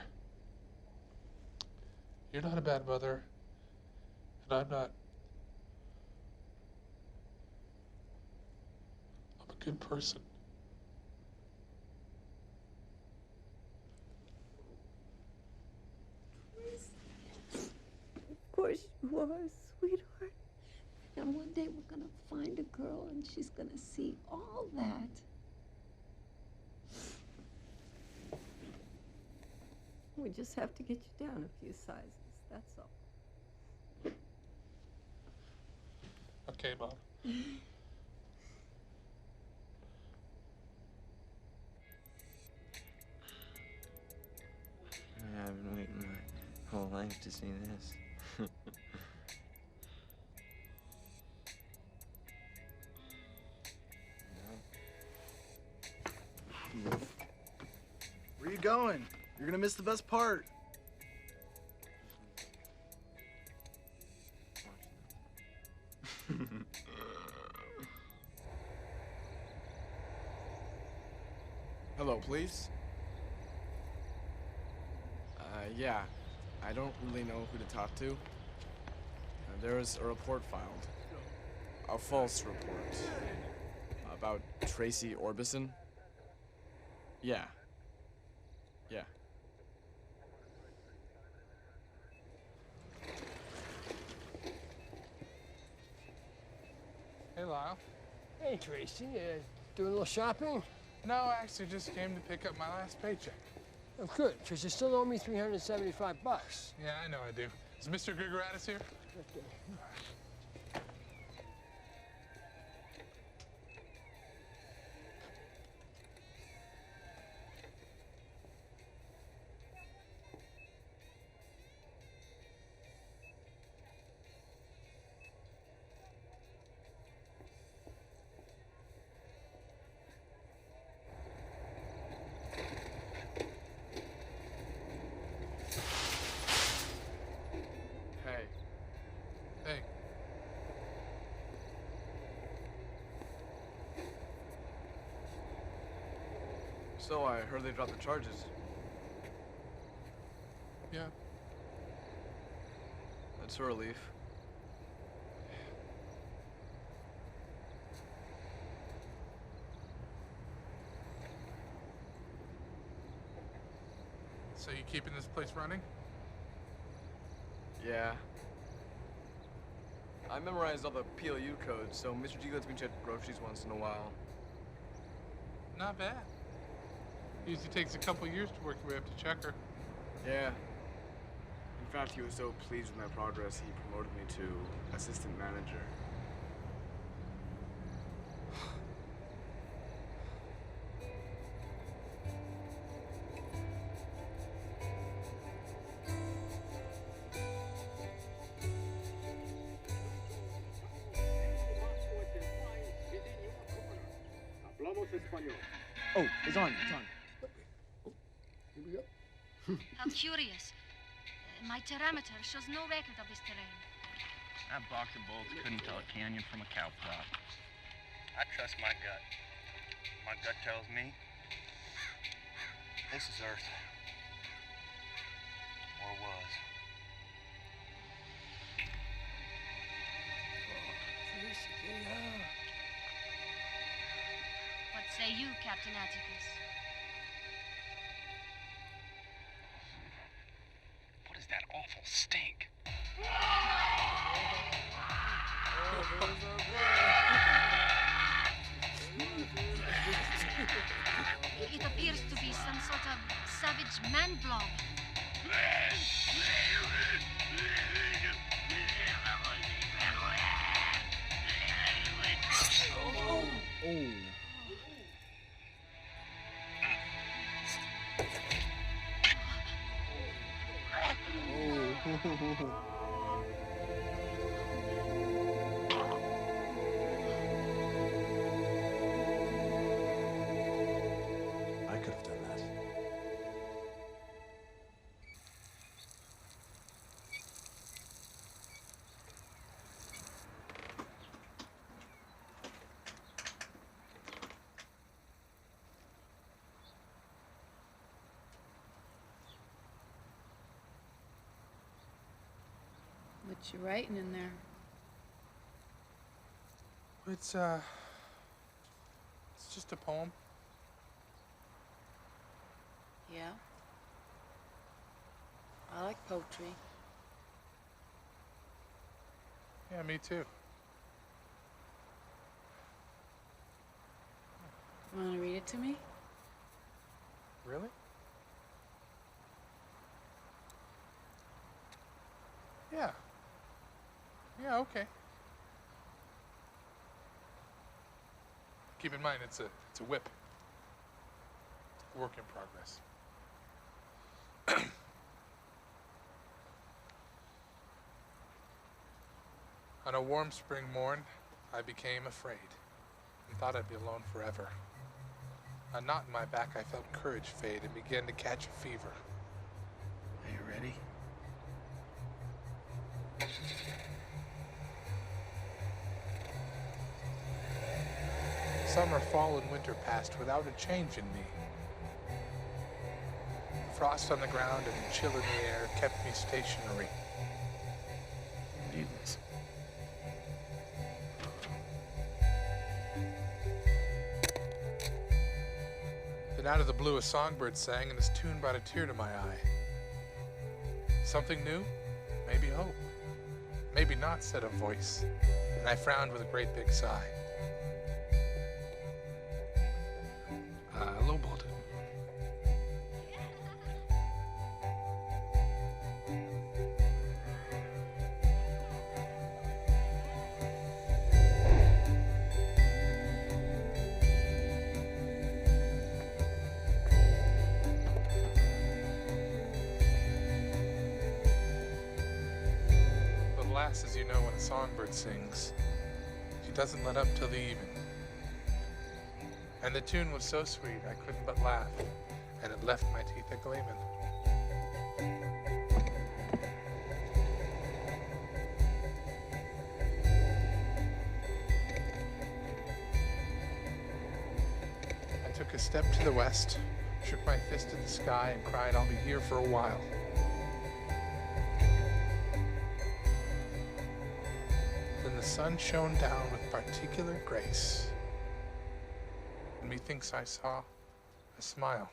You're not a bad mother, and I'm not. I'm a good person. You are a sweetheart. And one day we're gonna find a girl and she's gonna see all that. We just have to get you down a few sizes, that's all. Okay, Bob. I've been waiting my whole life to see this. Where you going? You're gonna miss the best part. Hello, police? Yeah. I don't really know who to talk to. There was a report filed. A false report. About Tracy Orbison. Yeah. Yeah. Hey, Lyle. Hey, Tracy. Doing a little shopping? No, I actually just came to pick up my last paycheck. Oh, good, because you still owe me $375. Yeah, I know I do. Is Mr. Grigoratis here? Hey. So I heard they dropped the charges. Yeah. That's a relief. So you keeping this place running? Yeah. I memorized all the PLU codes, so Mr. G lets me check groceries once in a while. Not bad. Usually takes a couple years to work your way up to checker. Yeah. In fact, he was so pleased with my progress, he promoted me to assistant manager. Oh, it's on, it's on. Here we go. How curious. My thermometer shows no record of this terrain. That box of bolts couldn't tell a canyon from a cow plot. I trust my gut. My gut tells me this is Earth. Or was. What say you, Captain Atticus? What is that awful stink? It appears to be some sort of savage man blob. Oh. I could have done that. What you writing in there? It's just a poem. Yeah? I like poetry. Yeah, me too. Want to read it to me? Really? Yeah. Yeah, okay. Keep in mind, it's a whip. Work in progress. On a warm spring morn, I became afraid and thought I'd be alone forever. A knot in my back, I felt courage fade and began to catch a fever. Are you ready? Summer, fall, and winter passed without a change in me. The frost on the ground and the chill in the air kept me stationary. Need this. Then out of the blue, a songbird sang, and his tune brought a tear to my eye. Something new? Maybe hope. Maybe not, said a voice, and I frowned with a great big sigh. Lowballed it. But alas, as you know, when a songbird sings, she doesn't let up till the even. And the tune was so sweet, I couldn't but laugh, and it left my teeth a-gleamin'. I took a step to the west, shook my fist at the sky, and cried, I'll be here for a while. Then the sun shone down with particular grace. And methinks I saw a smile.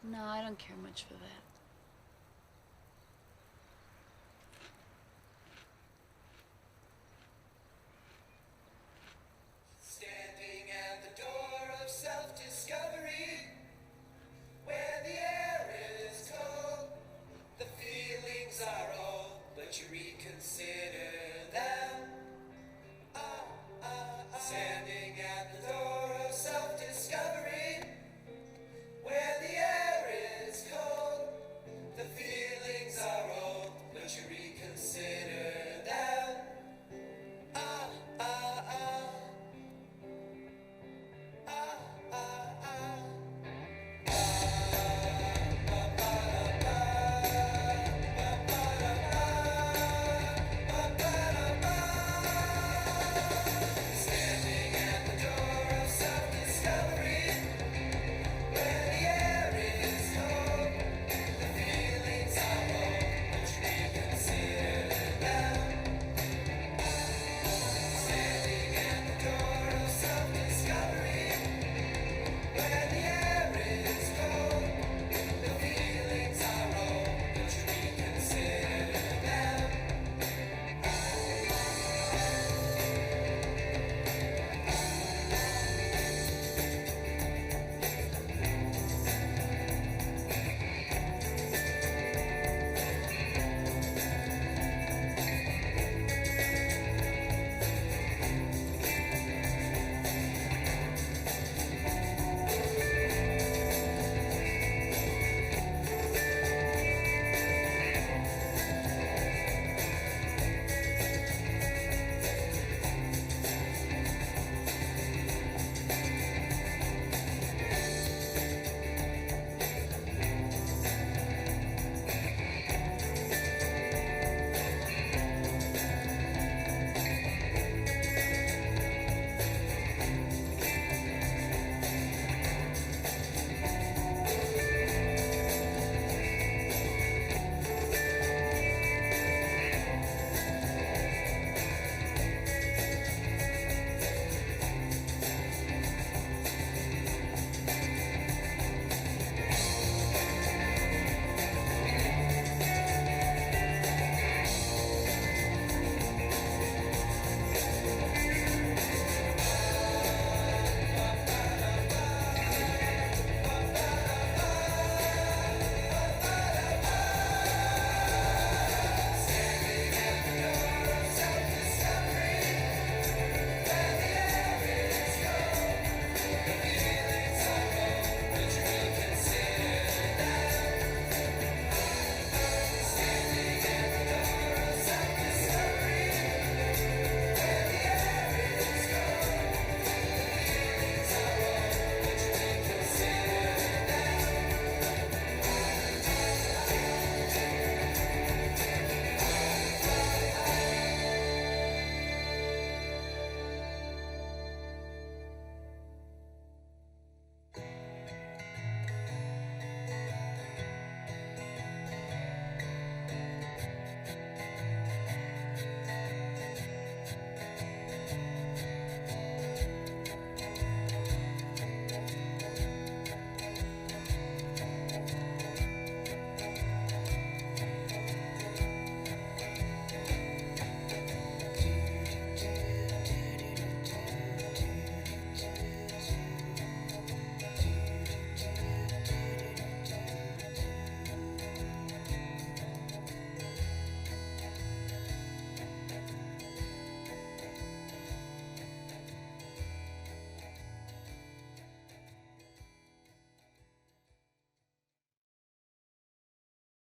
No, I don't care much for that.